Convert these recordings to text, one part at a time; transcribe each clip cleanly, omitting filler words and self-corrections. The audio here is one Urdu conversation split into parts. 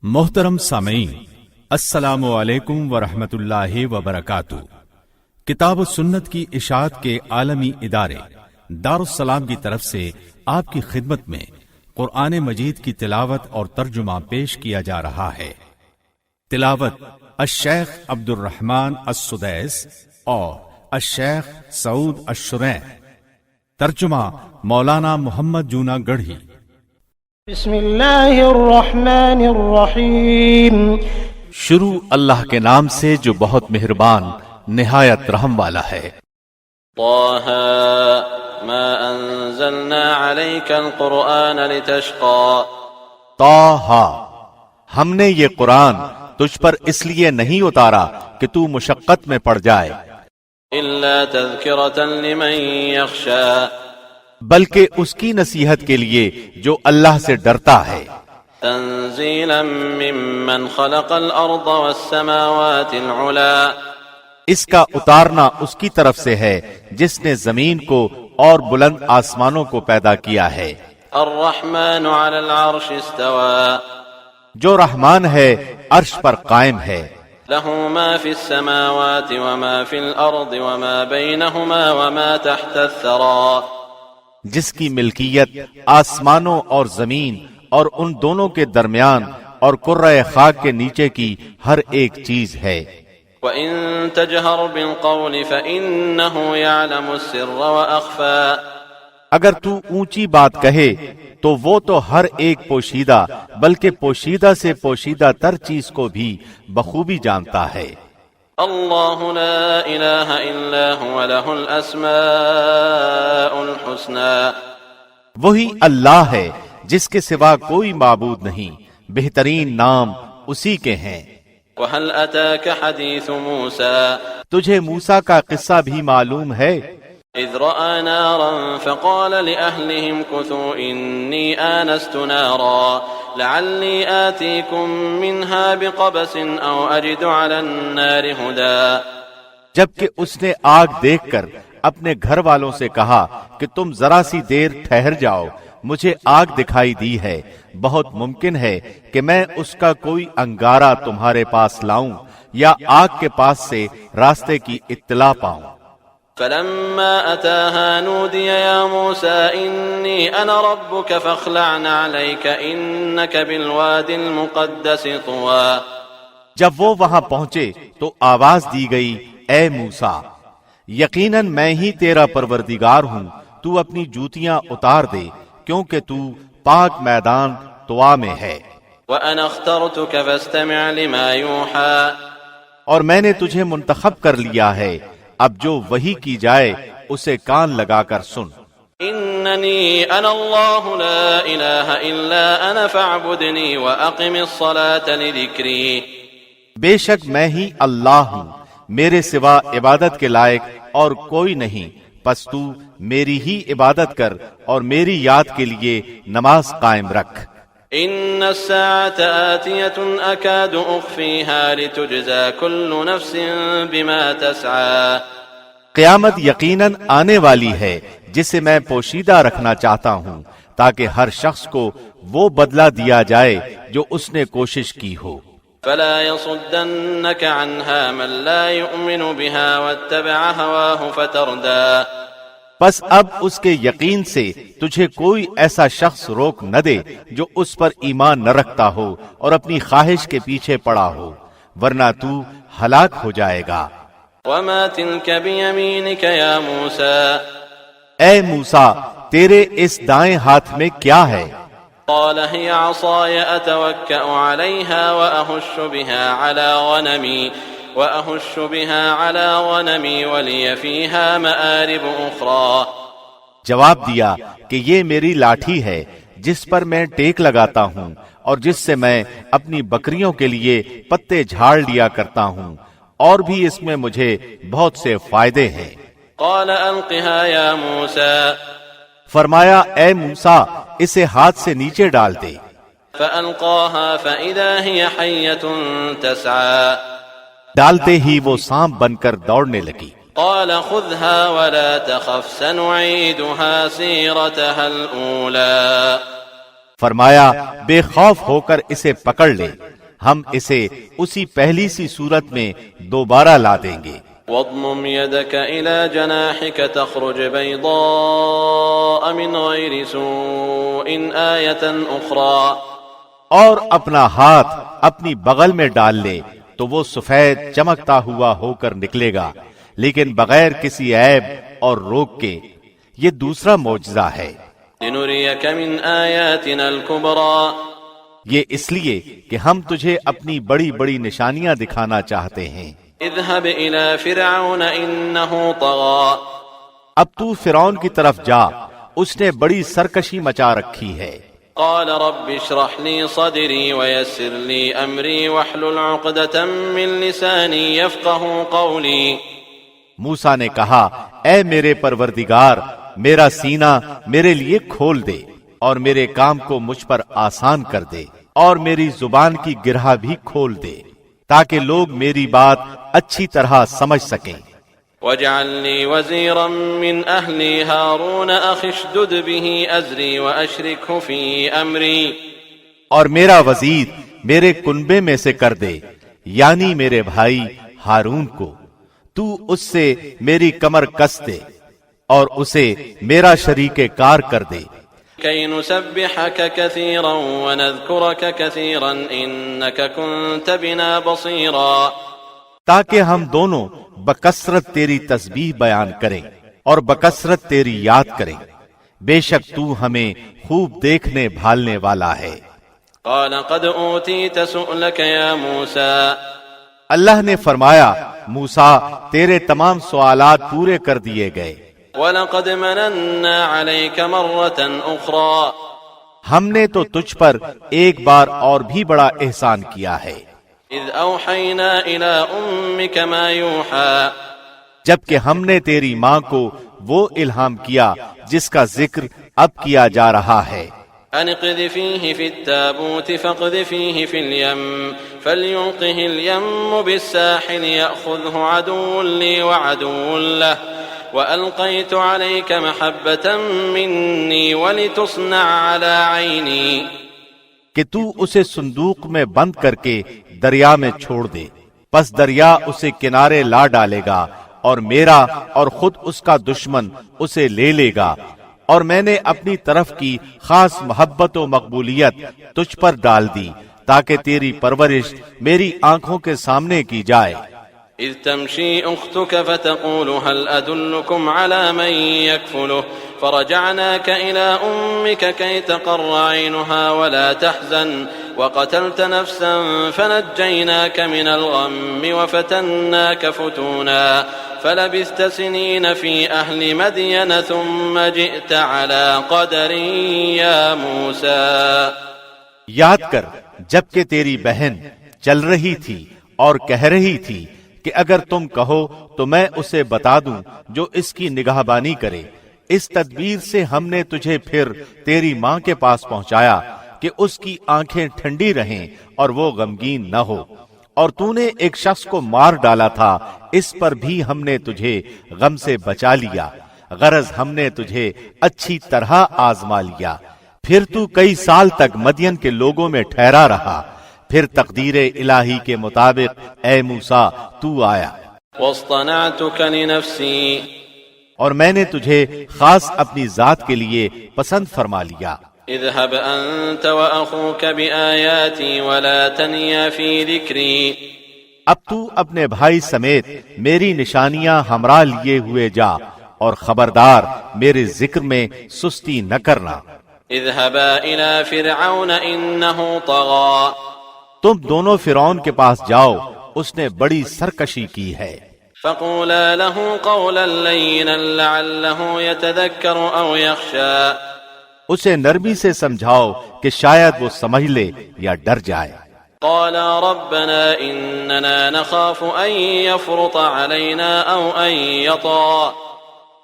محترم سامعین، السلام علیکم ورحمۃ اللہ وبرکاتہ۔ کتاب و سنت کی اشاعت کے عالمی ادارے دارالسلام کی طرف سے آپ کی خدمت میں قرآن مجید کی تلاوت اور ترجمہ پیش کیا جا رہا ہے۔ تلاوت الشیخ عبد الرحمن السدیس اور الشیخ سعود الشریں، ترجمہ مولانا محمد جونہ گڑھی۔ بسم اللہ الرحمن الرحیم۔ شروع اللہ کے نام سے جو بہت مہربان نہایت رحم والا ہے۔ طه ما انزلنا عليك القرآن لتشقى۔ طه، ہم نے یہ قرآن تجھ پر اس لیے نہیں اتارا کہ تو مشقت میں پڑ جائے، الا تذکرة لمن يخشى، بلکہ اس کی نصیحت کے لیے جو اللہ سے ڈرتا ہے، تنزیلا ممن خلق الارض والسماوات العلا، اس کا اتارنا اس کی طرف سے ہے جس نے زمین کو اور بلند آسمانوں کو پیدا کیا ہے۔ الرحمن على العرش استوى، جو رحمان ہے عرش پر قائم ہے، له ما في السماوات وما في الارض وما بينهما وما تحت الثرى، جس کی ملکیت آسمانوں اور زمین اور ان دونوں کے درمیان اور کرۂ خاک کے نیچے کی ہر ایک چیز ہے۔ وَإِن تَجْهَرْ بِالْقَوْلِ فَإِنَّهُ يَعْلَمُ السِّرَّ وَأَخْفَى، اگر تو اونچی بات کہے تو وہ تو ہر ایک پوشیدہ بلکہ پوشیدہ سے پوشیدہ تر چیز کو بھی بخوبی جانتا ہے۔ اللہ لا الہ الا هو له الاسماء الحسنى، وہی اللہ ہے جس کے سوا کوئی معبود نہیں، بہترین نام اسی کے ہیں۔ وهل اتاك حدیث موسیٰ، تجھے موسیٰ کا قصہ بھی معلوم ہے؟ اذ رأى نارا فقال لأهلهم كثوا انی آنست نارا لعلی آتیکم منها بقبس او اجد على النار هدى، جبکہ اس نے آگ دیکھ کر اپنے گھر والوں سے کہا کہ تم ذرا سی دیر ٹھہر جاؤ، مجھے آگ دکھائی دی ہے، بہت ممکن ہے کہ میں اس کا کوئی انگارہ تمہارے پاس لاؤں یا آگ کے پاس سے راستے کی اطلاع پاؤں۔ فلما اتاها نودي يا موسى انی انا ربك فاخلع عليك انك بالواد المقدس طوى، جب وہ وہاں پہنچے تو آواز دی گئی، اے موسیٰ، یقیناً میں ہی تیرا پروردگار ہوں، تو اپنی جوتیاں اتار دے کیونکہ تو پاک میدان طوا میں ہے۔ وَأَنَا اخْتَرْتُكَ فَاسْتَمِعْ لِمَا يُوحَىٰ، اور میں نے تجھے منتخب کر لیا ہے، اب جو وحی کی جائے اسے کان لگا کر سن۔ إِنَّنِي أَنَا اللَّهُ لَا إِلَٰهَ إِلَّا أَنَا فَاعْبُدْنِي وَأَقِمِ الصَّلَاةَ لِذِكْرِي، بے شک میں ہی اللہ ہوں، میرے سوا عبادت کے لائق اور کوئی نہیں، پس تو میری ہی عبادت کر اور میری یاد کے لیے نماز قائم رکھ۔ إِنَّ السَّاعَةَ آتِيَةٌ أَكَادُ أُخْفِيهَا لِتُجْزَىٰ كُلُّ نَفْسٍ بِمَا تَسْعَىٰ، قیامت یقیناً آنے والی ہے جسے میں پوشیدہ رکھنا چاہتا ہوں تاکہ ہر شخص کو وہ بدلہ دیا جائے جو اس نے کوشش کی ہو۔ فَلَا يَصُدَّنَّكَ عَنْهَا مَن لَّا يُؤْمِنُ بِهَا وَاتَّبَعَ هَوَاهُ فَتَرْدَىٰ، بس اب اس کے یقین سے تجھے کوئی ایسا شخص روک نہ دے جو اس پر ایمان نہ رکھتا ہو اور اپنی خواہش کے پیچھے پڑا ہو، ورنہ تو ہلاک ہو جائے گا۔ وَمَا تِلْكَ بِيَمِينِكَ يَا مُوسَىٰ، اے موسیٰ، تیرے اس دائیں ہاتھ میں کیا ہے؟ قال هي عصاي أتوكأ عليها وأهش بها على غنمي ولي فيها مآرب أخرى، جواب دیا کہ یہ میری لاٹھی ہے جس پر میں ٹیک لگاتا ہوں اور جس سے میں اپنی بکریوں کے لیے پتے جھاڑ لیا کرتا ہوں، اور بھی اس میں مجھے بہت سے فائدے ہیں۔ قال ألقها يا موسى، فرمایا اے موسیٰ، اسے ہاتھ سے نیچے ڈال دے۔ فألقاها فإذا هي حية تسعى، ڈالتے ہی وہ سانپ بن کر دوڑنے لگی۔ قال خذها ولا تخف سنعيدها سيرتها الأولى، فرمایا بے خوف ہو کر اسے پکڑ لے، ہم اسے اسی پہلی سی صورت میں دوبارہ لا دیں گے۔ واضمم يدك إلى جناحك تخرج بيضاء من غير سوء آية أخرى، اور اپنا ہاتھ اپنی بغل میں ڈال لے تو وہ سفید چمکتا ہوا ہو کر نکلے گا، لیکن بغیر کسی عیب اور روک کے۔ یہ دوسرا معجزہ ہے۔ لنريك من آياتنا الكبرى، یہ اس لیے کہ ہم تجھے اپنی بڑی بڑی نشانیاں دکھانا چاہتے ہیں۔ اذهب إلى فرعون إنه طغى، اب تو فرعون کی طرف جا، اس نے بڑی سرکشی مچا رکھی ہے۔ قال رب اشرح لي صدري ويسر لي أمري واحلل عقدة من لساني يفقه قولي، موسیٰ نے کہا اے میرے پروردگار، میرا سینہ میرے لیے کھول دے اور میرے کام کو مجھ پر آسان کر دے، اور میری زبان کی گرہ بھی کھول دے تاکہ لوگ میری بات اچھی طرح سمجھ سکیں۔ واجعل لي وزيرا من أهلي هارون أخي اشدد به أزري وأشركه في أمري، اور میرا وزیر میرے کنبے میں سے کر دے، یعنی میرے بھائی ہارون کو، تو اس سے میری کمر کس دے اور اسے میرا شریک کار کر دے، كي نسبحك كثيرا ونذكرك كثيرا إنك كنت بنا بصيرا، تاکہ ہم دونوں بکثرت تیری تسبیح بیان کریں اور بکثرت تیری یاد کریں، بے شک تو ہمیں خوب دیکھنے بھالنے والا ہے۔ قال قد أوتيت سؤلك يا موسى، اللہ نے فرمایا موسیٰ تیرے تمام سوالات پورے کر دیے گئے، وَلَقَدْ مَنَنَّا عَلَيْكَ مَرَّةً أُخْرَى، ہم نے تو تجھ پر ایک بار اور بھی بڑا احسان کیا ہے، إِذْ أَوْحَيْنَا إِلَىٰ أُمِّكَ مَا يُوحَىٰ، جبکہ ہم نے تیری ماں کو وہ الہام کیا جس کا ذکر اب کیا جا رہا ہے۔ أن اقذفيه في التابوت فاقذفيه في اليم فليلقه اليم بالساحل يأخذه عدو لي وعدو له وألقيت عليك محبة مني ولتصنع على عيني، کہ تو اسے صندوق میں بند کر کے دریا میں چھوڑ دے، پس دریا اسے کنارے لا ڈالے گا اور میرا اور خود اس کا دشمن اسے لے لے گا، اور میں نے اپنی طرف کی خاص محبت و مقبولیت تجھ پر ڈال دی تاکہ تیری پرورش میری آنکھوں کے سامنے کی جائے۔ إذ تمشي أختك فتقول هل أدلكم على من يكفله فرجعناك إلى أمك كي تقر عينها ولا تحزن وقتلت نفسا فنجيناك من الغم وفتناك فتونا فلبثت سنين في أهل مدين ثم جئت على قدر يا موسى، یاد کر جبکہ تیری بہن چل رہی تھی اور کہہ رہی تھی کہ اگر تم کہو تو میں اسے بتا دوں جو اس کی نگہبانی کرے، اس تدبیر سے ہم نے تجھے پھر تیری ماں کے پاس پہنچایا کہ اس کی آنکھیں ٹھنڈی رہیں اور وہ غمگین نہ ہو، اور تو نے ایک شخص کو مار ڈالا تھا، اس پر بھی ہم نے تجھے غم سے بچا لیا، غرض ہم نے تجھے اچھی طرح آزما لیا۔ پھر تو کئی سال تک مدین کے لوگوں میں ٹھہرا رہا، پھر تقدیر الہی کے مطابق اے موسیٰ تو آیا، واصطنعتك لنفسي، اور میں نے تجھے خاص اپنی ذات کے لیے پسند فرما لیا۔ اذهب أنت وأخوك بآياتي ولا تنيا في ذكري، اب تو اپنے بھائی سمیت میری نشانیاں ہمراہ لیے ہوئے جا، اور خبردار میرے ذکر میں سستی نہ کرنا۔ اذهبا إلى فرعون إنه طغى، تم دونوں فرعون کے پاس جاؤ، اس نے بڑی سرکشی کی ہے۔ فقولا له قولا لينا لعله يتذكر أو يخشى، اسے نرمی سے سمجھاؤ کہ شاید وہ سمجھ لے یا ڈر جائے۔ قالا ربنا إننا نخاف أن يفرط علينا أو أن يطغى،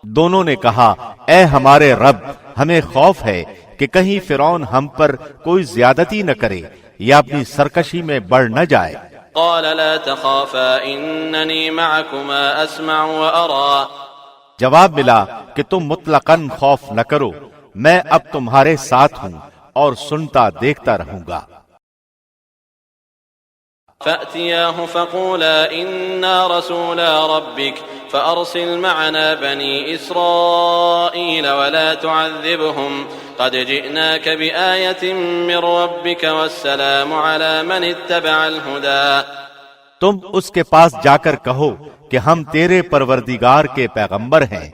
دونوں نے کہا اے ہمارے رب، ہمیں خوف ہے کہ کہیں فرعون ہم پر کوئی زیادتی نہ کرے یا اپنی سرکشی میں بڑھ نہ جائے۔ قال لا تخافا إنني معكما أسمع وأرى، جواب ملا کہ تم مطلقاً خوف نہ کرو، میں اب تمہارے ساتھ ہوں اور سنتا دیکھتا رہوں گا۔ فأتياه فقولا إنا رسولا ربك فأرسل معنا بني إسرائيل ولا تعذبهم قد جئناك بآية من ربك والسلام على من اتبع الهدى. تم اس کے پاس جا کر کہو کہ ہم تیرے پروردگار کے پیغمبر ہیں،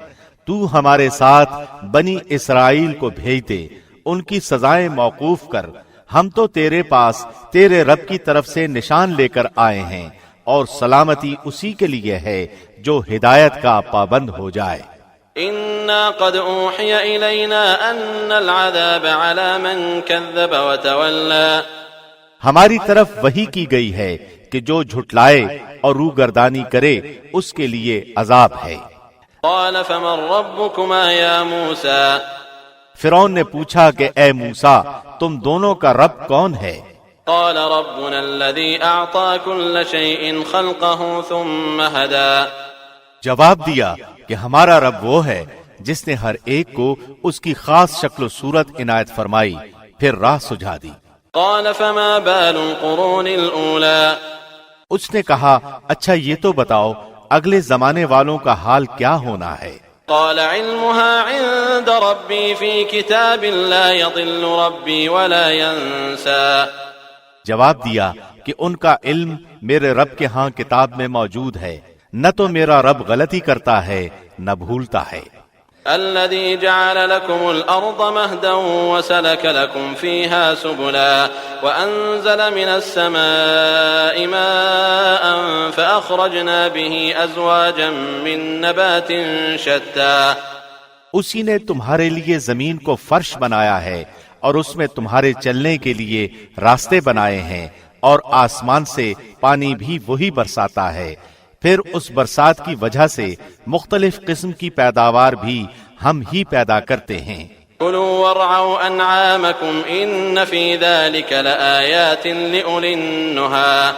تو ہمارے ساتھ بنی اسرائیل کو بھیج دے، ان کی سزائیں موقوف کر، ہم تو تیرے پاس تیرے رب کی طرف سے نشان لے کر آئے ہیں، اور سلامتی اسی کے لیے ہے جو ہدایت کا پابند ہو جائے. إنا قد أوحي إلينا أن العذاب على من كذب وتولى. ہماری طرف وحی کی گئی ہے کہ جو جھٹلائے اور روگردانی کرے اس کے لیے عذاب ہے. قال فمن ربكما يا موسى. فرعون نے پوچھا کہ اے موسیٰ تم دونوں کا رب کون ہے؟ قال ربنا الذي أعطى كل شيء خلقه ثم هدى. جواب دیا کہ ہمارا رب وہ ہے جس نے ہر ایک کو اس کی خاص شکل و صورت عنایت فرمائی پھر راہ سجھا دی. قال فما بال القرون الأولى. اس نے کہا اچھا یہ تو بتاؤ اگلے زمانے والوں کا حال کیا ہونا ہے؟ قال علمها عند ربي في كتاب لا يضل ربي ولا ينسى. جواب دیا کہ ان کا علم میرے رب کے ہاں کتاب میں موجود ہے، نہ تو میرا رب غلطی کرتا ہے نہ بھولتا ہے. الذي جعل لكم الأرض مهدا وسلك لكم فيها سبلا وأنزل من السماء ماء فأخرجنا به أزواجا من نبات شتى. اسی نے تمہارے لیے زمین کو فرش بنایا ہے اور اس میں تمہارے چلنے کے لیے راستے بنائے ہیں، اور آسمان سے پانی بھی وہی برساتا ہے، پھر اس برسات کی وجہ سے مختلف قسم کی پیداوار بھی ہم ہی پیدا کرتے ہیں. كلوا وارعوا أنعامكم إن في ذلك لآيات لأولي النهى.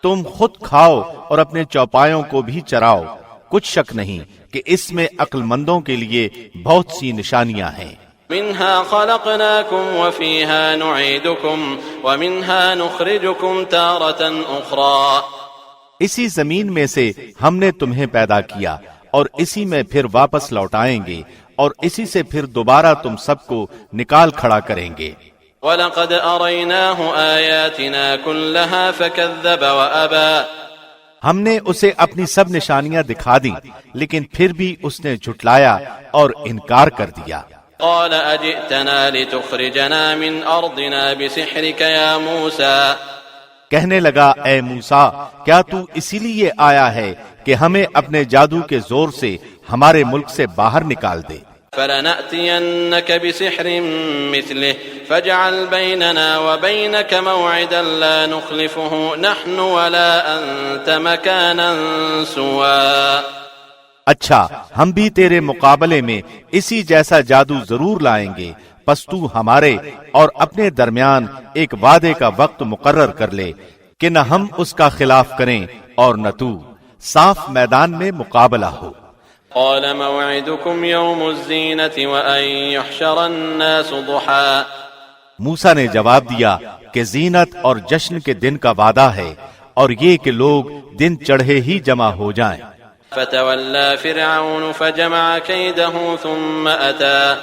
تم خود کھاؤ اور اپنے چوپایوں کو بھی چراؤ، کچھ شک نہیں کہ اس میں عقل مندوں کے لیے بہت سی نشانیاں ہیں. منها خلقناكم وفيها نعيدكم ومنها نخرجكم تارة أخرى. اسی زمین میں سے ہم نے تمہیں پیدا کیا اور اسی میں پھر واپس لوٹائیں گے، اور اسی سے پھر دوبارہ تم سب کو نکال کھڑا کریں گے. وَلَقَدْ أَرَيْنَاهُ آيَاتِنَا كُلَّهَا فَكَذَّبَ وَأَبَى. ہم نے اسے اپنی سب نشانیاں دکھا دی لیکن پھر بھی اس نے جھٹلایا اور انکار کر دیا. قال أجئتنا لتخرجنا من أرضنا بسحرك يا موسى. کہنے لگا اے موسیٰ کیا تو اسی لیے آیا ہے کہ ہمیں اپنے جادو کے زور سے ہمارے ملک سے باہر نکال دے؟ فلنأتينك بسحر مثله فاجعل بيننا وبينك موعدا لا نخلفه نحن ولا أنت مكانا سوا. اچھا ہم بھی تیرے مقابلے میں اسی جیسا جادو ضرور لائیں گے، پس تو ہمارے اور اپنے درمیان ایک وعدے کا وقت مقرر کر لے کہ نہ ہم اس کا خلاف کریں اور نہ تو. صاف میدان میں مقابلہ ہو. قال موعدكم يوم الزينة وأن يحشر الناس ضحى. موسیٰ نے جواب دیا کہ زینت اور جشن کے دن کا وعدہ ہے اور یہ کہ لوگ دن چڑھے ہی جمع ہو جائیں. فتولى فرعون فجمع كيده ثم أتى.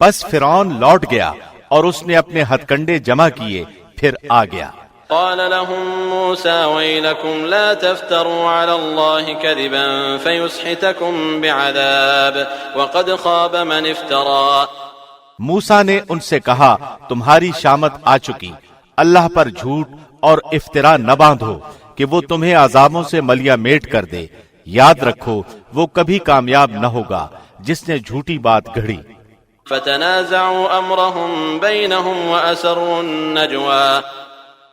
پس فرعون لوٹ گیا اور اس نے اپنے ہتھ کنڈے جمع کیے پھر آ گیا. قال لهم موسى ويلكم لا تفتروا على الله كذبا فيسحتكم بعذاب وقد خاب من افترى. موسیٰ نے ان سے کہا تمہاری شامت آ چکی، اللہ پر جھوٹ اور افترا نہ باندھو کہ وہ تمہیں عذابوں سے ملیا میٹ کر دے. یاد رکھو وہ کبھی کامیاب نہ ہوگا جس نے جھوٹی بات گھڑی. فتنازعوا امرهم بينهم واسروا النجوى.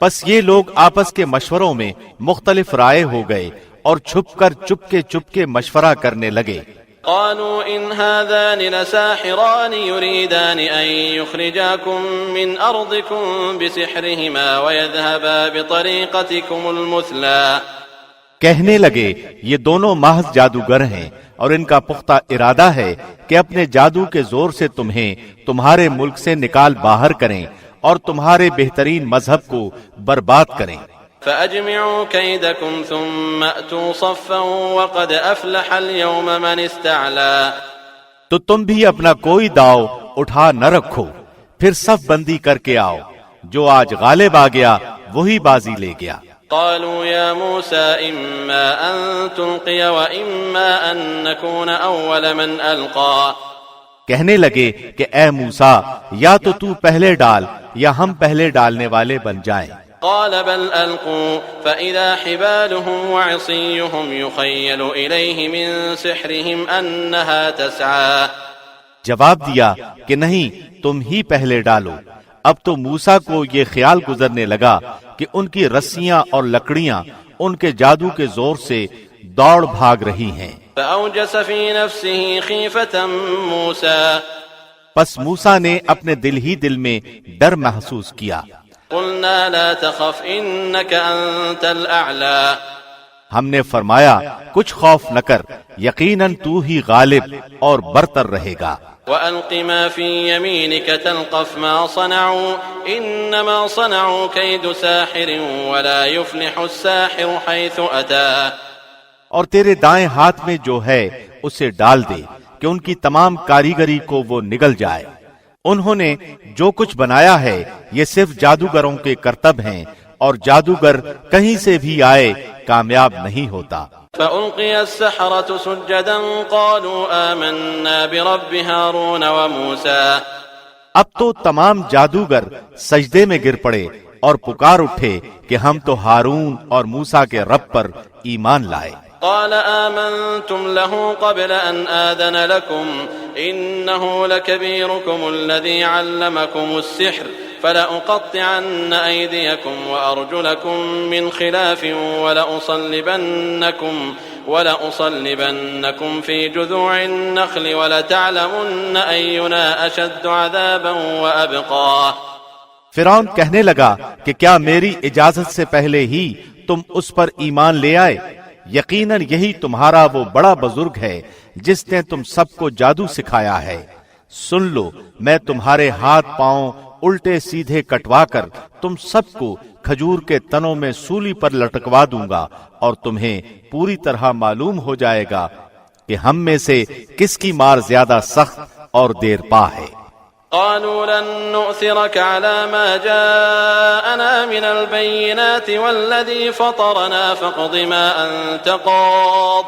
پس یہ لوگ آپس کے مشوروں میں مختلف رائے ہو گئے اور چھپ کر چپ کے مشورہ کرنے لگے. قالوا ان هذان لساحران يريدان ان يخرجاكم من ارضكم بسحرهما ويذهبا بطريقتكم المثلى. کہنے لگے یہ دونوں محض جادوگر ہیں اور ان کا پختہ ارادہ ہے کہ اپنے جادو کے زور سے تمہیں تمہارے ملک سے نکال باہر کریں اور تمہارے بہترین مذہب کو برباد کریں. فأجمعوا كيدكم ثم أتوا صفا وقد أفلح اليوم من استعلى. تو تم بھی اپنا کوئی داؤ اٹھا نہ رکھو، پھر صف بندی کر کے آؤ، جو آج غالب آ گیا وہی بازی لے گیا۔ قالوا يا موسى إما أن تلقي وإما أن نكون أول من ألقى. کہنے لگے کہ اے موسیٰ، یا تو پہلے ڈال یا ہم پہلے ڈالنے والے بن جائیں۔ قال بل ألقوا فإذا حبالهم وعصيهم يخيل إليه من سحرهم أنها تسعى. جواب دیا کہ نہیں، تم ہی پہلے ڈالو۔ اب تو موسیٰ کو یہ خیال گزرنے لگا کہ ان کی رسیاں اور لکڑیاں ان کے جادو کے زور سے دوڑ بھاگ رہی ہیں۔ فأوجس في نفسه خيفة موسى. پس موسیٰ نے اپنے دل ہی دل میں ڈر محسوس کیا۔ قلنا لا تخف إنك أنت الأعلى. ہم نے فرمایا کچھ خوف نہ کر، یقیناً تو ہی غالب اور برتر رہے گا۔ وألق ما في يمينك تلقف ما صنعوا إنما صنعوا كيد ساحر ولا يفلح الساحر حيث أتى. اور تیرے دائیں ہاتھ میں جو ہے اسے ڈال دے کہ ان کی تمام کاریگری کو وہ نگل جائے۔ انہوں نے جو کچھ بنایا ہے یہ صرف جادوگروں کے کرتب ہیں، اور جادوگر کہیں سے بھی آئے کامیاب نہیں ہوتا۔ فألقي السحرة سجدا قالوا آمنا برب هارون وموسى. اب تو تمام جادوگر سجدے میں گر پڑے اور پکار اٹھے کہ ہم تو ہارون اور موسیٰ کے رب پر ایمان لائے۔ قال آمنتم له قبل أن آذن لكم إنه لكبيركم الذي علمكم السحر فلأقطعن أيديكم وأرجلكم من خلاف ولأصلبنكم في جذوع النخل ولتعلمن أينا أشد عذابا وأبقى. فرعون کہنے لگا کہ کیا میری اجازت سے پہلے ہی تم اس پر ایمان لے آئے؟ یقیناً یہی تمہارا وہ بڑا بزرگ ہے جس نے تم سب کو جادو سکھایا ہے۔ سن لو، میں تمہارے ہاتھ پاؤں الٹے سیدھے کٹوا کر تم سب کو کھجور کے تنوں میں سولی پر لٹکوا دوں گا، اور تمہیں پوری طرح معلوم ہو جائے گا کہ ہم میں سے کس کی مار زیادہ سخت اور دیر پا ہے۔ قالوا لن نؤثرك على ما جاءنا من البينات والذي فطرنا فاقض ما أنت قاض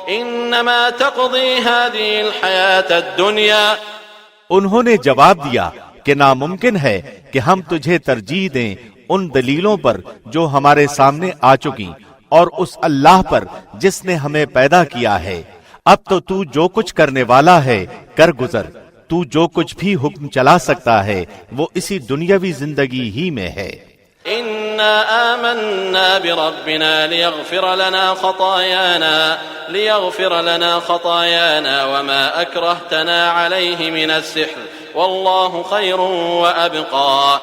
إنما تقضي هذه الحياة الدنيا. انہوں نے جواب دیا کہ ناممکن ہے کہ ہم تجھے ترجیح دیں ان دلیلوں پر جو ہمارے سامنے آ چکی، اور اس اللہ پر جس نے ہمیں پیدا کیا ہے۔ اب تو جو کچھ کرنے والا ہے کر گزر، تو جو کچھ بھی حکم چلا سکتا ہے وہ اسی دنیاوی زندگی ہی میں ہے۔ إنا آمنا بربنا ليغفر لنا خطايانا وما أكرهتنا عليه من السحر والله خير وأبقى.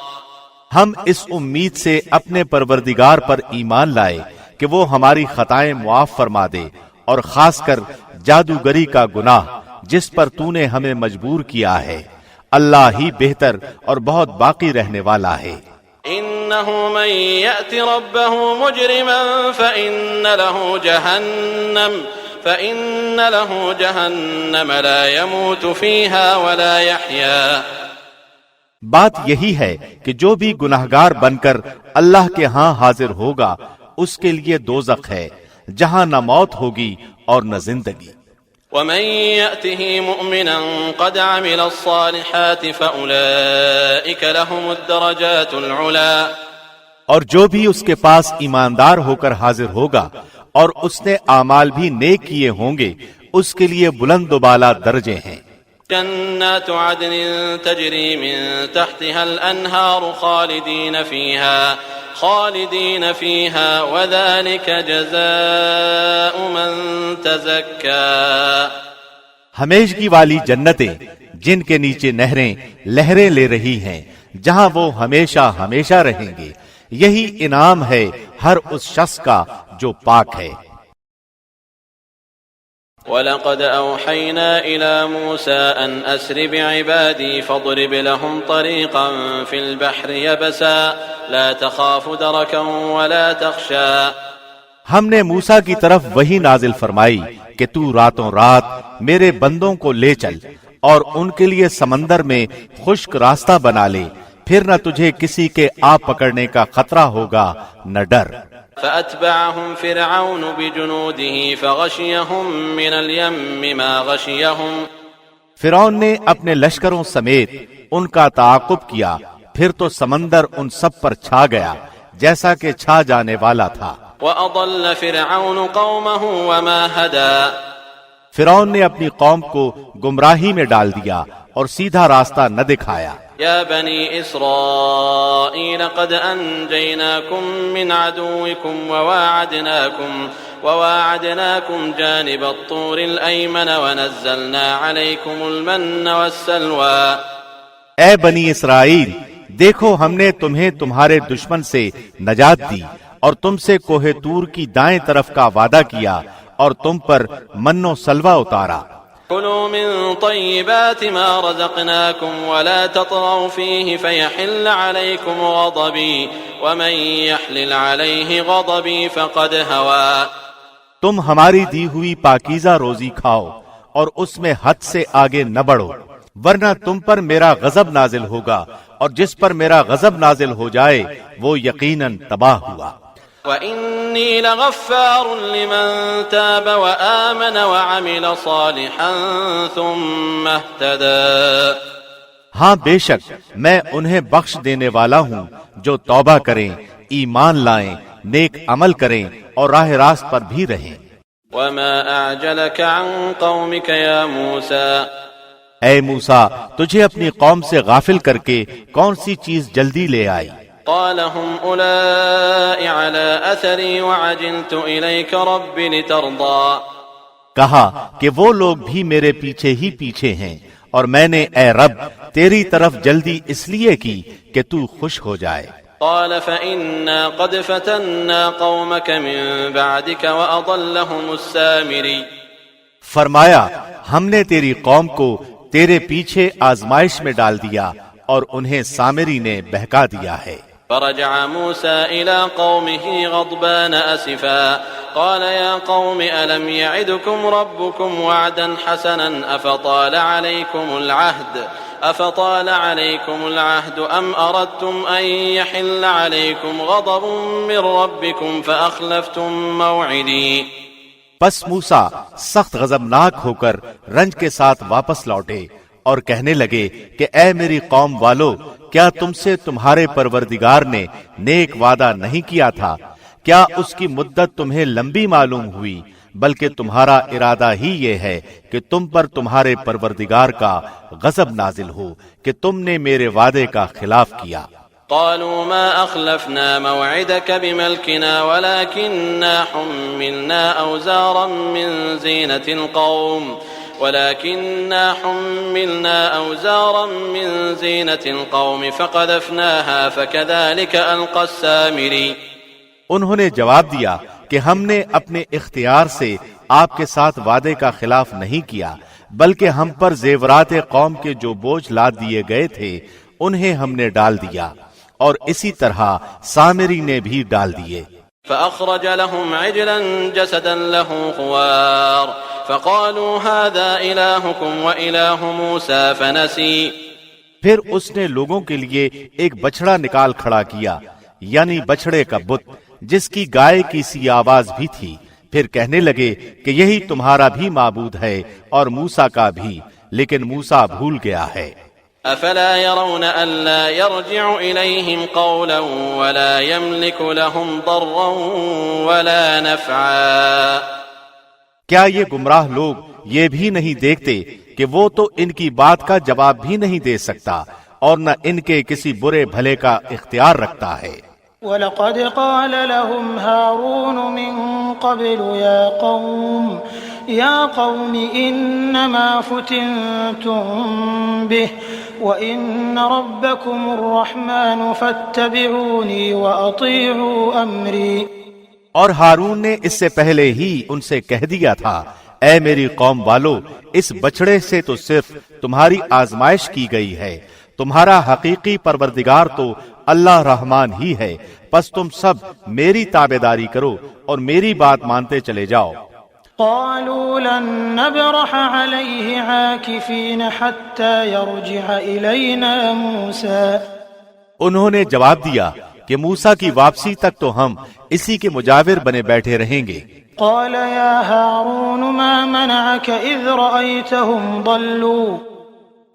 ہم اس امید سے اپنے پروردگار پر ایمان لائے کہ وہ ہماری خطائیں معاف فرما دے، اور خاص کر جادوگری کا گناہ جس پر تو نے ہمیں مجبور کیا ہے۔ اللہ ہی بہتر اور بہت باقی رہنے والا ہے۔ إنه من يأت ربه مجرما فإن له جهنم لا يموت فيها ولا يحيا. بات یہی ہے کہ جو بھی گناہگار بن کر اللہ کے ہاں حاضر ہوگا اس کے لیے دوزخ ہے، جہاں نہ موت ہوگی اور نہ زندگی۔ ومن يأته مؤمنا قد عمل الصالحات فأولئك لهم الدرجات العلا. اور جو بھی اس کے پاس ایماندار ہو کر حاضر ہوگا اور اس نے اعمال بھی نیک کیے ہوں گے، اس کے لیے بلند و بالا درجے ہیں۔ جنات عدن تجری من تحتها الانہار خالدین فیہا وذلك جزاء من تزکا. ہمیشگی والی جنتیں جن کے نیچے نہریں لہریں لے رہی ہیں، جہاں وہ ہمیشہ ہمیشہ رہیں گے، یہی انعام ہے ہر اس شخص کا جو پاک ہے۔ وَلَقَدْ أَوْحَيْنَا إِلَى مُوسَىٰ أَنْ أَسْرِ بِعِبَادِي فَاضْرِبْ لَهُمْ طَرِيقًا فِي الْبَحْرِ يَبَسًا لَا تَخَافُ دَرَكًا وَلَا تَخْشَىٰ۔ ہم نے موسیٰ کی طرف وحی نازل فرمائی کہ تو راتوں رات میرے بندوں کو لے چل اور ان کے لیے سمندر میں خشک راستہ بنا لے، پھر نہ تجھے کسی کے آ پکڑنے کا خطرہ ہوگا نہ ڈر۔ فأتبعهم فرعون بجنوده فغشيهم من اليم ما غشيهم۔ فرعون نے اپنے لشکروں سمیت ان کا تعاقب کیا، پھر تو سمندر ان سب پر چھا گیا جیسا کہ چھا جانے والا تھا۔ وأضل فرعون قومه وما هدى۔ فرعون نے اپنی قوم کو گمراہی میں ڈال دیا اور سیدھا راستہ نہ دکھایا۔ يا بني إسرائيل قد أنجيناكم من عدوكم وواعدناكم جانب الطور الأيمن ونزلنا عليكم المن والسلوى۔ اے بنی اسرائیل، دیکھو ہم نے تمہیں تمہارے دشمن سے نجات دی اور تم سے کوہ طور کی دائیں طرف کا وعدہ کیا اور تم پر من و سلوہ اتارا۔ كلوا من طيبات ما رزقناكم ولا تطغوا فيه فيحل عليكم غضبي ومن يحلل عليه غضبي فقد هوى۔ تم ہماری دی ہوئی پاکیزہ روزی کھاؤ اور اس میں حد سے آگے نہ بڑھو، ورنہ تم پر میرا غضب نازل ہوگا، اور جس پر میرا غضب نازل ہو جائے وہ یقیناً تباہ ہوا۔ وَإِنِّي لَغَفَّارٌ لِمَن تَابَ وَآمَنَ وَعَمِلَ صَالِحًا ثُمَّ اهْتَدَىٰ۔ ہاں بے شک میں انہیں بخش دینے والا ہوں جو توبہ کریں، ایمان لائیں، نیک عمل کریں اور راہ راست پر بھی رہیں۔ وَمَا أَعْجَلَكَ عَن قَوْمِكَ يَا مُوسَىٰ۔ اے موسیٰ، تجھے اپنی قوم سے غافل کر کے کون سی چیز جلدی لے آئی؟ قال هم أولئك على أثري وعجلت إليك رب لترضى۔ کہا کہ وہ لوگ بھی میرے پیچھے ہی پیچھے ہیں، اور میں نے اے رب تیری طرف جلدی اس لیے کی کہ تو خوش ہو جائے۔ قال فإنا قد فتنا قومك من بعدك وأضلهم السامري۔ فرمایا ہم نے تیری قوم کو تیرے پیچھے آزمائش میں ڈال دیا اور انہیں سامری نے بہکا دیا ہے۔ فرجع موسى إلى قومه غضبان أسفا قال يا قوم ألم يعدكم ربكم وعدا حسنا أفطال عليكم العهد أم أردتم أن يحل عليكم غضب من ربكم فأخلفتم موعدي۔ پس موسیٰ سخت غضبناک ہو کر رنج کے ساتھ واپس لوٹے اور کہنے لگے کہ اے میری قوم والو، کیا تم سے تمہارے پروردگار نے نیک وعدہ نہیں کیا تھا؟ کیا اس کی مدت تمہیں لمبی معلوم ہوئی؟ بلکہ تمہارا ارادہ ہی یہ ہے کہ تم پر تمہارے پروردگار کا غضب نازل ہو کہ تم نے میرے وعدے کا خلاف کیا۔ قالوا ما أخلفنا موعدك بملكنا ولكننا حملنا أوزارا من زينة القوم فقذفناها فكذلك ألقى السامري۔ انہوں نے جواب دیا کہ ہم نے اپنے اختیار سے آپ کے ساتھ وعدے کا خلاف نہیں کیا، بلکہ ہم پر زیورات قوم کے جو بوجھ لاد دیے گئے تھے انہیں ہم نے ڈال دیا، اور اسی طرح سامری نے بھی ڈال دیے۔ فأخرج لهم عجلا جسدا له خوار فقالوا هذا إلهكم وإله موسى فنسي۔ پھر اس نے لوگوں کے لیے ایک بچڑا نکال کھڑا کیا، یعنی بچڑے کا بت جس کی گائے کی سی آواز بھی تھی، پھر کہنے لگے کہ یہی تمہارا بھی معبود ہے اور موسیٰ کا بھی، لیکن موسیٰ بھول گیا ہے۔ أفلا يرون ألا يرجع إليهم قولا ولا يملك لهم ضرا ولا نفعا۔ کیا یہ گمراہ لوگ یہ بھی نہیں دیکھتے کہ وہ تو ان کی بات کا جواب بھی نہیں دے سکتا اور نہ ان کے کسی برے بھلے کا اختیار رکھتا ہے۔ وَلَقَدْ قَالَ لَهُمْ هَارُونُ مِن قَبْلُ يَا قَوْمِ إِنَّمَا فُتِنْتُمْ بِهِ وَإِنَّ رَبَّكُمُ الرَّحْمَنُ فَاتَّبِعُونِي وَأَطِيعُوا أَمْرِي۔ اور ہارون نے اس سے پہلے ہی ان سے کہہ دیا تھا اے میری قوم والو، اس بچڑے سے تو صرف تمہاری آزمائش کی گئی ہے، تمہارا حقیقی پروردگار تو اللہ رحمان ہی ہے، پس تم سب میری تابعداری کرو اور میری بات مانتے چلے جاؤ۔ قالوا لن نبرح عليه عاكفين حتى يرجع إلينا موسى انہوں نے جواب دیا کہ موسیٰ کی واپسی تک تو ہم اسی کے مجاور بنے بیٹھے رہیں گے۔ قال يا هارون ما منعك إذ رأيتهم ضلوا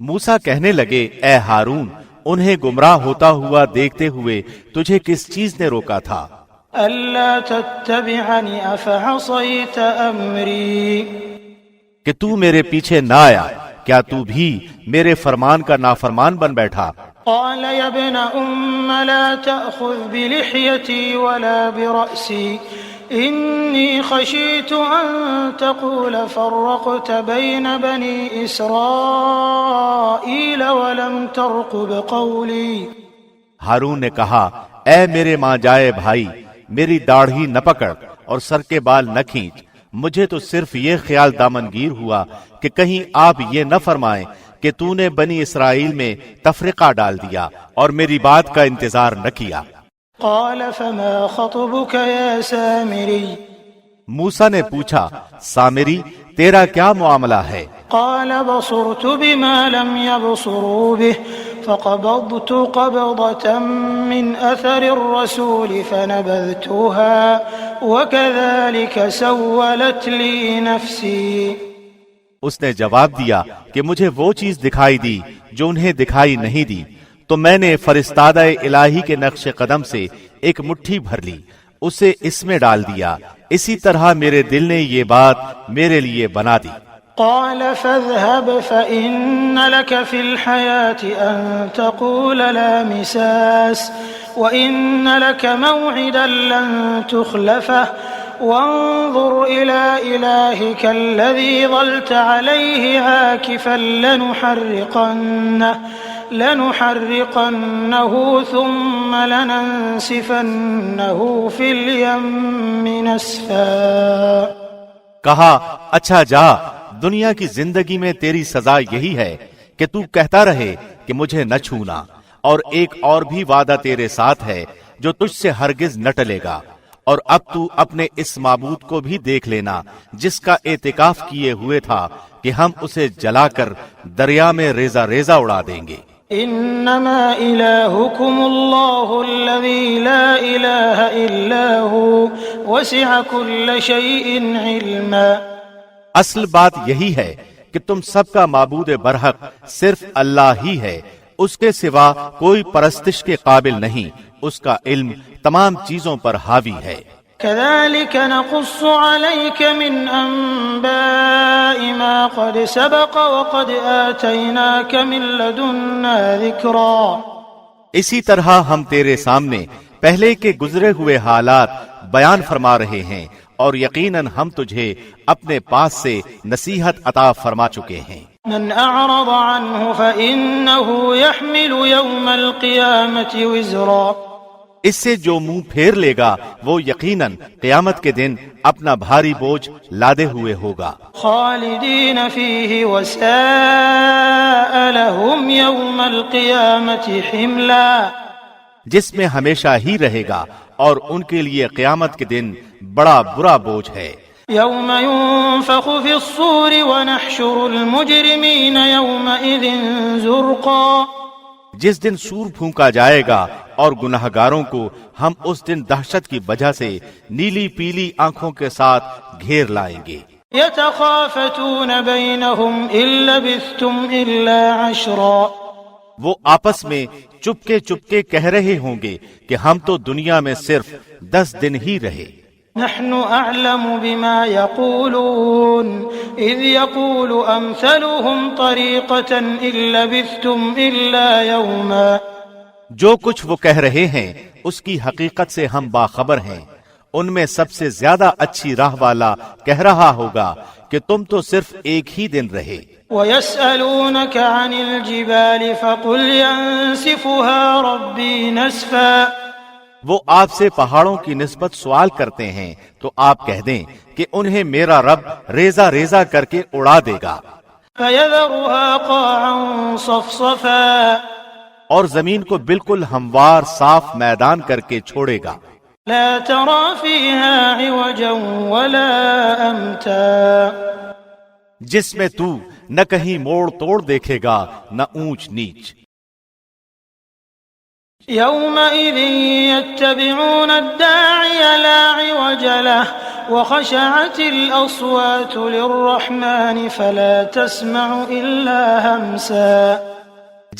موسیٰ کہنے لگے، اے ہارون، انہیں گمراہ ہوتا ہوا دیکھتے ہوئے تجھے کس چیز نے روکا تھا؟ ألا تتبعني أفعصيت أمري کہ تو میرے پیچھے نہ آیا، کیا تو بھی میرے فرمان کا نافرمان بن بیٹھا؟ قال يا ابن لا تأخذ بلحيتي ولا برأسي إني خشيت أن تقول فرقت بين بني إسرائيل ولم ترقب قولي۔ ہارون نے کہا، اے میرے ماں جائے بھائی، میری داڑھی نہ پکڑ اور سر کے بال نہ کھینچ، مجھے تو صرف یہ خیال دامنگیر ہوا کہ کہیں آپ یہ نہ فرمائیں کہ تو نے بنی اسرائیل میں تفرقہ ڈال دیا اور میری بات کا انتظار نہ کیا۔ قال فما خطبك يا سامري موسیٰ نے پوچھا، سامری تیرا کیا معاملہ ہے؟ قال بصرت بما لم يبصروا به فقبضت قبضة من أثر الرسول فنبذتها وكذلك سولت لي نفسي۔ اس نے جواب دیا کہ مجھے وہ چیز دکھائی دی جو انہیں دکھائی نہیں دی، تو میں نے فرستادہ الہی کے نقش قدم سے ایک مٹھی بھر لی، اسے اس میں ڈال دیا، اسی طرح میرے دل نے یہ بات میرے لیے بنا دی۔ قال فاذهب فإن لك في الحياة أن تقول لا مساس وإن لك موعدا لن تخلفه وانظر إلى إلهك الذي ظلت عليه عاكفا لنحرقنه ثم لننسفنه في اليم نسفا۔ کہا، اچھا جا، دنیا کی زندگی میں تیری سزا یہی ہے کہ تو کہتا رہے کہ مجھے نہ چھونا، اور ایک اور بھی وعدہ تیرے ساتھ ہے جو تجھ سے ہرگز نہ ٹلے گا، اور اب تو اپنے اس معبود کو بھی دیکھ لینا جس کا اعتکاف کیے ہوئے تھا کہ ہم اسے جلا کر دریا میں ریزہ ریزہ اڑا دیں گے۔ انما الہکم اللہ الذی لا الہ الا ہو وسع کل شیء علما۔ اصل بات یہی ہے کہ تم سب کا معبود برحق صرف اللہ ہی ہے، اس کے سوا کوئی پرستش کے قابل نہیں، اس کا علم تمام چیزوں پر حاوی ہے۔ كذلك نقص عليك من أنباء ما قد سبق وقد آتيناك من لدنا ذكرا۔ اسی طرح ہم تیرے سامنے پہلے کے گزرے ہوئے حالات بیان فرما رہے ہیں، اور یقیناً ہم تجھے اپنے پاس سے نصیحت عطا فرما چکے ہیں۔ من أعرض عنه فإنه يحمل يوم القيامة وزرا۔ اس سے جو منہ پھیر لے گا وہ یقیناً قیامت کے دن اپنا بھاری بوجھ لادے ہوئے ہوگا۔ خالدین فیہ وساء لهم یوم القیامة حملا۔ جس میں ہمیشہ ہی رہے گا اور ان کے لیے قیامت کے دن بڑا برا بوجھ ہے۔ یوم ينفخ فی الصور ونحشر المجرمین یومئذ زرقا۔ جس دن سور پھونکا جائے گا اور گناہگاروں کو ہم اس دن دہشت کی وجہ سے نیلی پیلی آنکھوں کے ساتھ گھیر لائیں گے۔ یتخافتون بینہم ان لبثتم الا عشرا۔ وہ آپس میں چپکے چپکے کہہ رہے ہوں گے کہ ہم تو دنیا میں صرف 10 دن ہی رہے۔ نحن اعلم بما يقولون اذ يقول امثلهم طريقة ان لبثتم الا يوما۔ جو کچھ وہ کہہ رہے ہیں اس کی حقیقت سے ہم باخبر ہیں، ان میں سب سے زیادہ اچھی راہ والا کہہ رہا ہوگا کہ تم تو صرف ایک ہی دن رہے۔ وَيَسْأَلُونَكَ عَنِ الْجِبَالِ فَقُلْ يَنسِفُهَا رَبِّي نَسْفًا۔ وہ آپ سے پہاڑوں کی نسبت سوال کرتے ہیں تو آپ کہہ دیں کہ انہیں میرا رب ریزہ ریزہ کر کے اڑا دے گا، فيذرها قاعا صفصفا اور زمین کو بالکل ہموار صاف میدان کر کے چھوڑے گا، لا ترى فيها عوجا ولا أمتا جس میں تو نہ کہیں موڑ توڑ دیکھے گا نہ اونچ نیچ۔ يومئذ يتبعون الداعي لا عوج له وخشعت الأصوات للرحمن فلا تسمع إلا همسا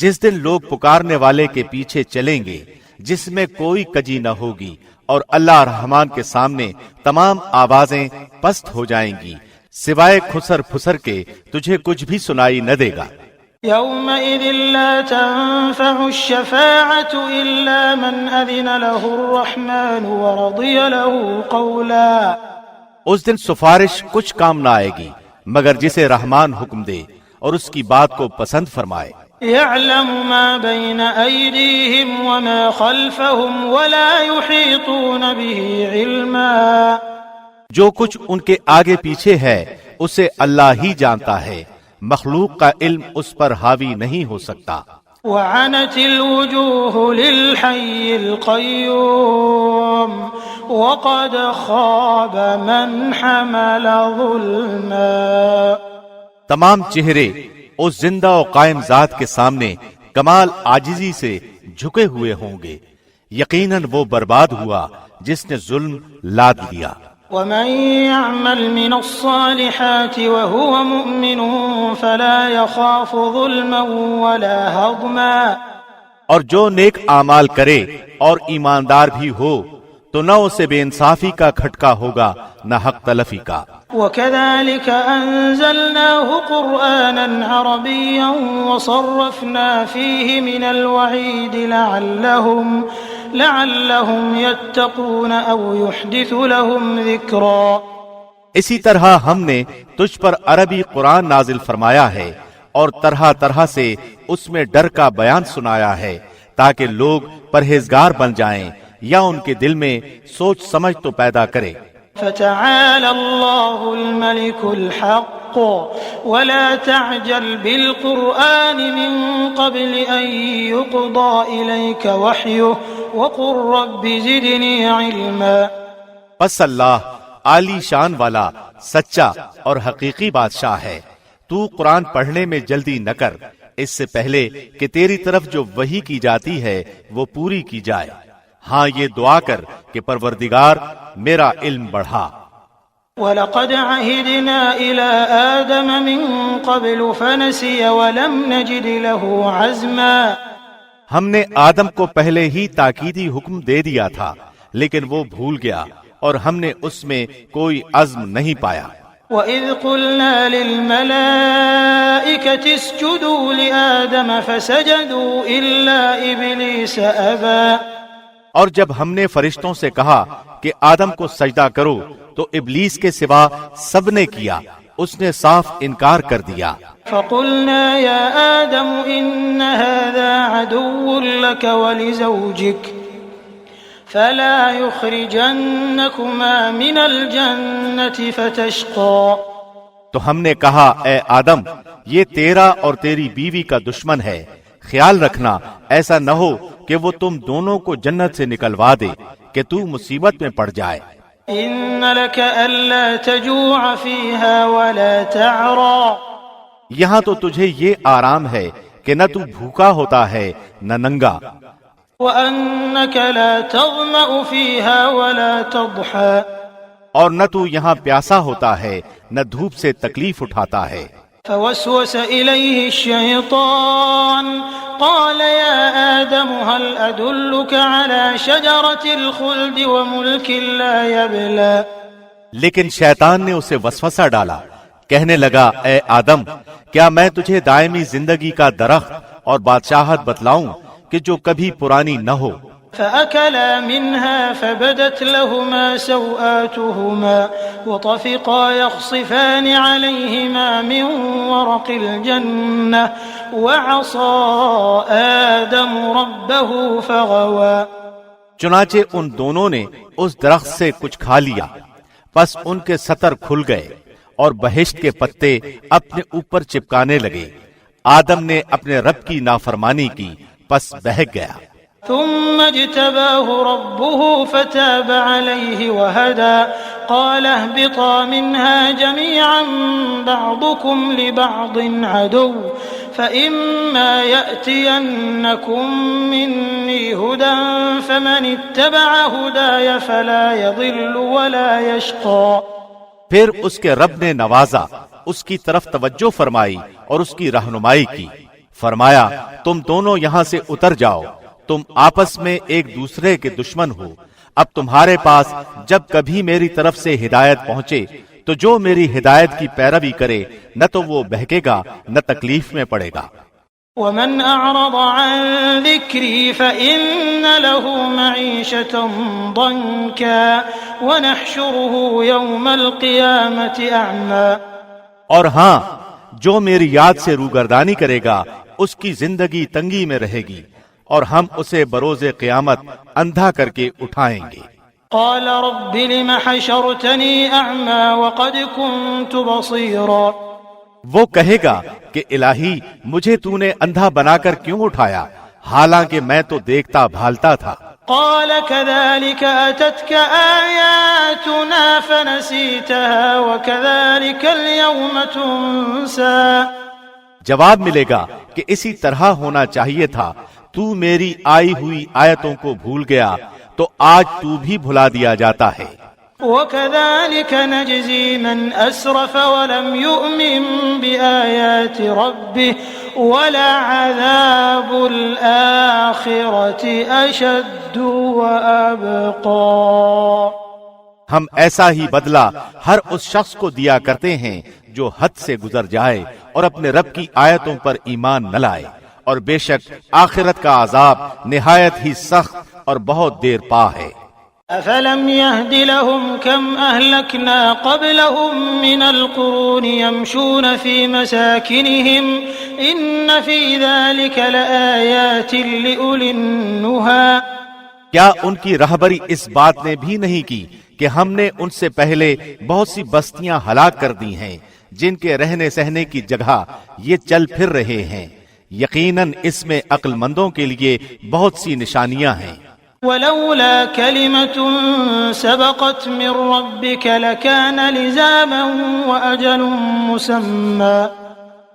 جس دن لوگ پکارنے والے کے پیچھے چلیں گے جس میں کوئی کجی نہ ہوگی، اور اللہ رحمان کے سامنے تمام آوازیں پست ہو جائیں گی، سوائے کھسر پھسر کے تجھے کچھ بھی سنائی نہ دے گا۔ يومئذ لا تنفع الشفاعة إلا من أذن له الرحمن ورضي له قولا اس دن سفارش کچھ کام نہ آئے گی مگر جسے رحمان حکم دے اور اس کی بات کو پسند فرمائے۔ يعلم ما بين أيديهم وما خلفهم ولا يحيطون به علما جو کچھ ان کے آگے پیچھے ہے اسے اللہ ہی جانتا ہے، مخلوق کا علم اس پر حاوی نہیں ہو سکتا۔ وعنت الوجوه للحي القيوم وقد خاب من حمل ظلما تمام چہرے اس زندہ و قائم ذات کے سامنے کمال عاجزی سے جھکے ہوئے ہوں گے، یقیناً وہ برباد ہوا جس نے ظلم لاد لیا۔ ومن يعمل من الصالحات وهو مؤمن فلا يخاف ظلما ولا هضما اور جو نیک اعمال کرے اور ایماندار بھی ہو تو نہ اسے بے انصافی کا کھٹکا ہوگا نہ حق تلفی کا۔ وكذلك أنزلناه قرآنا عربيا وصرفنا فيه من الوعيد لعلهم يتقون أو يحدث لهم ذكرا اسی طرح ہم نے تجھ پر عربی قرآن نازل فرمایا ہے اور طرح طرح سے اس میں ڈر کا بیان سنایا ہے تاکہ لوگ پرہیزگار بن جائیں یا ان کے دل میں سوچ سمجھ تو پیدا کرے۔ فتعالى الله الملك الحق ولا تعجل بالقرآن من قبل أن يقضى إليك وحيه وقل رب زدني علما پس اللہ عالی شان والا سچا اور حقیقی بادشاہ ہے، تو قرآن پڑھنے میں جلدی نہ کر اس سے پہلے کہ تیری طرف جو وحی کی جاتی ہے وہ پوری کی جائے۔ ہاں یہ دعا کر کہ پروردگار میرا علم بڑھا۔ وَلَقَدْ عَهِدْنَا إِلَىٰ آدَمَ مِن قَبْلُ فَنَسِيَ وَلَمْ نَجِدْ لَهُ عَزْمًا ہم نے آدم کو پہلے ہی تاکیدی حکم دے دیا تھا لیکن وہ بھول گیا اور ہم نے اس میں کوئی عزم نہیں پایا۔ وَإِذْ قُلْنَا لِلْمَلَائِكَةِ اسْجُدُوا لِآدَمَ فَسَجَدُوا إِلَّا إِبْلِيسَ أَبَىٰ اور جب ہم نے فرشتوں سے کہا کہ آدم کو سجدہ کرو تو ابلیس کے سوا سب نے کیا، اس نے صاف انکار کر دیا۔ فَقُلْنَا يَا آدَمُ إِنَّ هَذَا عَدُوٌّ لَكَ وَلِزَوْجِكَ فَلَا يُخْرِجَنَّكُمَا مِنَ الْجَنَّةِ فَتَشْقَىٰ تو ہم نے کہا اے آدم یہ تیرا اور تیری بیوی کا دشمن ہے، خیال رکھنا ایسا نہ ہو کہ وہ تم دونوں کو جنت سے نکلوا دے کہ تو مصیبت میں پڑ جائے۔ إِنَّ لَكَ أَلَّا تَجُوعَ فِيهَا وَلَا تَعْرَىٰ یہاں تو تجھے یہ آرام ہے کہ نہ تو بھوکا ہوتا ہے نہ ننگا، وَأَنَّكَ لَا تَظْمَأُ فِيهَا وَلَا تَضْحَىٰ اور نہ تو یہاں پیاسا ہوتا ہے نہ دھوپ سے تکلیف اٹھاتا ہے۔ فوسوس إليه الشيطان قال يا آدم هل أدلك على شجرة الخلد وملك لا يبلى لیکن شیطان نے اسے وسوسہ ڈالا، کہنے لگا اے آدم کیا میں تجھے دائمی زندگی کا درخت اور بادشاہت بتلاؤں کہ جو کبھی پرانی نہ ہو۔ فأكلا منها فبدت لهما سوآتهما وطفقا يخصفان عليهما من ورق الجنة وعصى آدم ربه فغوى چنانچہ ان دونوں نے اس درخت سے کچھ کھا لیا، پس ان کے سطر کھل گئے اور بہشت کے پتے اپنے اوپر چپکانے لگے۔ آدم نے اپنے رب کی نافرمانی کی، پس بہک گیا۔ ثم اجتباه ربه فتاب عليه وهدى قال اهبطا منها جميعا بعضكم لبعض عدو فإما يأتينكم مني هدى فمن اتبع هداي فلا يضل ولا يشقى۔ پھر اس کے رب نے نوازا، اس کی طرف توجہ فرمائی اور اس کی رہنمائی کی۔ فرمایا تم دونوں یہاں سے اتر جاؤ، تم آپس میں ایک دوسرے کے دشمن ہو۔ اب تمہارے پاس جب کبھی میری طرف سے ہدایت پہنچے تو جو میری ہدایت کی پیروی کرے نہ تو وہ بہکے گا نہ تکلیف میں پڑے گا۔ ومن أعرض عن ذكري فإن له معيشة ضنكا ونحشره يوم القيامة أعمى۔ اور ہاں، جو میری یاد سے روگردانی کرے گا اس کی زندگی تنگی میں رہے گی اور ہم اسے بروز قیامت اندھا کر کے اٹھائیں گے۔ قال رب لم حشرتني أعمى وقد كنت بصيرا۔ وہ کہے گا کہ الہی مجھے تو نے اندھا بنا کر کیوں اٹھایا، حالانکہ میں تو دیکھتا بھالتا تھا۔ قال كذلك أتتك آياتنا فنسيتها وكذلك اليوم تنسى۔ جواب ملے گا کہ اسی طرح ہونا چاہیے تھا، تو میری آئی ہوئی آیتوں کو بھول گیا تو آج تو بھی بھلا دیا جاتا ہے۔ وكذلك نجزي من أسرف ولم يؤمن بآيات ربه ولعذاب الآخرة أشد وأبقى۔ ہم ایسا ہی بدلہ ہر اس شخص کو دیا کرتے ہیں جو حد سے گزر جائے اور اپنے رب کی آیتوں پر ایمان نہ لائے، اور بے شک آخرت کا عذاب نہایت ہی سخت اور بہت دیر پا ہے۔ أفلم يهد لهم كم أهلكنا قبلهم من القرون يمشون في مساكنهم إن في ذلك لآيات لأولي النهى۔ کیا ان کی رہبری اس بات نے بھی نہیں کی کہ ہم نے ان سے پہلے بہت سی بستیاں ہلاک کر دی ہیں جن کے رہنے سہنے کی جگہ یہ چل پھر رہے ہیں، یقیناً اس میں عقل مندوں کے لیے بہت سی نشانیاں ہیں۔ ولولا كلمة سبقت من ربك لكان لزاما وأجل مسمى۔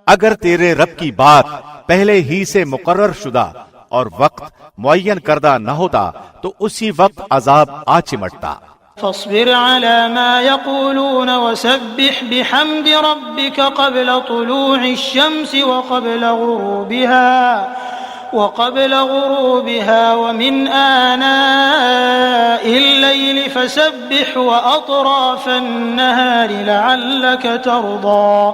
اگر تیرے رب کی بات پہلے ہی سے مقرر شدہ اور وقت معین کردہ نہ ہوتا تو اسی وقت عذاب آ چمٹتا۔ فاصبر على ما يقولون وسبح بحمد ربك قبل طلوع الشمس وقبل غروبها ومن آناء الليل فسبح وأطراف النهار لعلك ترضى۔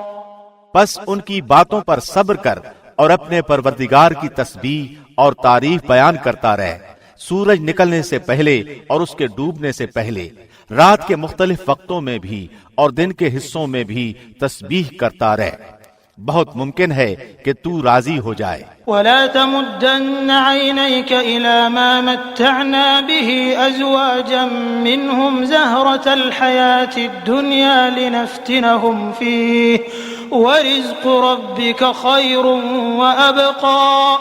بس ان کی باتوں پر صبر کر اور اپنے پروردگار کی تسبیح اور تعریف بیان کرتا رہ، سورج نکلنے سے پہلے اور اس کے ڈوبنے سے پہلے، رات کے مختلف وقتوں میں بھی اور دن کے حصوں میں بھی تسبیح کرتا رہ، بہت ممکن ہے کہ تو راضی ہو جائے۔ ولا تمدن عينيك إلى ما متعنا به أزواجا منهم زهرة الحياة الدنيا لنفتنهم فيه ورزق ربك خير وأبقى۔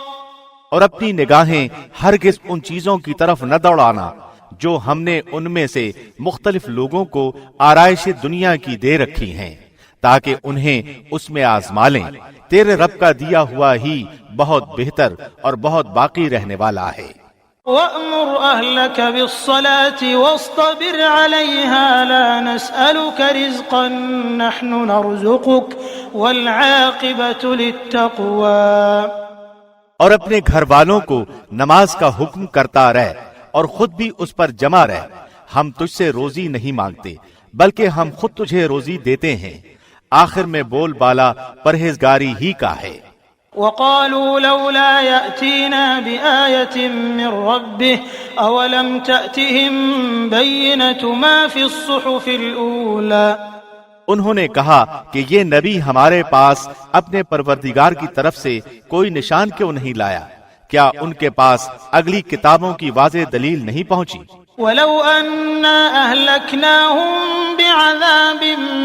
اور اپنی نگاہیں ہرگز ان چیزوں کی طرف نہ دوڑانا جو ہم نے ان میں سے مختلف لوگوں کو آرائش دنیا کی دے رکھی ہیں تاکہ انہیں اس میں آزما لیں، تیرے رب کا دیا ہوا ہی بہت بہتر اور بہت باقی رہنے والا ہے۔ وَأْمُرْ أَهْلَكَ بِالصَّلَاةِ وَاصْطَبِرْ عَلَيْهَا لَا نَسْأَلُكَ رِزْقًا نَحْنُ نَرْزُقُكَ وَالْعَاقِبَةُ لِلتَّقْوَى۔ اور اپنے گھر والوں کو نماز کا حکم کرتا رہ اور خود بھی اس پر جمع رہ، ہم تجھ سے روزی نہیں مانگتے بلکہ ہم خود تجھے روزی دیتے ہیں، آخر میں بول بالا پرہیزگاری ہی کا ہے۔ وقالوا لولا يأتينا بآية من ربه أولم تأتهم بينة ما في الصحف الأولى۔ انہوں نے کہا کہ یہ نبی ہمارے پاس اپنے پروردگار کی طرف سے کوئی نشان کیوں نہیں لایا کیا ان کے پاس اگلی کتابوں کی واضح دلیل نہیں پہنچی؟ ولو أنا أهلكناهم بعذاب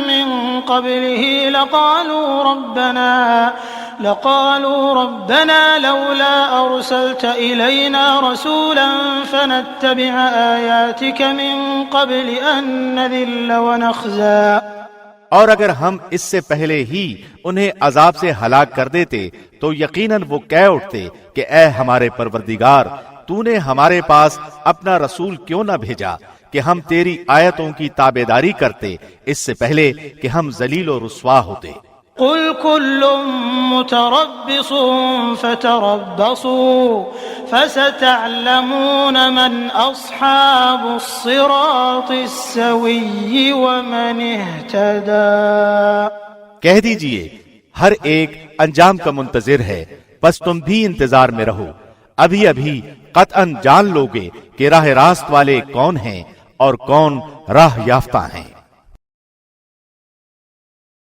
من قبله لقالوا ربنا لولا أرسلت إلينا رسولا فنتبع آياتك من قبل أن نذل ونخزى. اور اگر ہم اس سے پہلے ہی انہیں عذاب سے ہلاک کر دیتے تو یقیناً وہ کہہ اٹھتے کہ اے ہمارے پروردگار، تو نے ہمارے پاس اپنا رسول کیوں نہ بھیجا کہ ہم تیری آیتوں کی تابعداری کرتے اس سے پہلے کہ ہم ذلیل و رسوا ہوتے. قل كل متربص فتربصوا فستعلمون من أصحاب الصراط السوي ومن اهتدى. کہہ دیجئے ہر ایک انجام کا منتظر ہے، بس تم بھی انتظار میں رہو، ابھی ابھی قطعاً جان لوگے کہ راہ راست والے کون ہیں اور کون راہ یافتہ ہیں.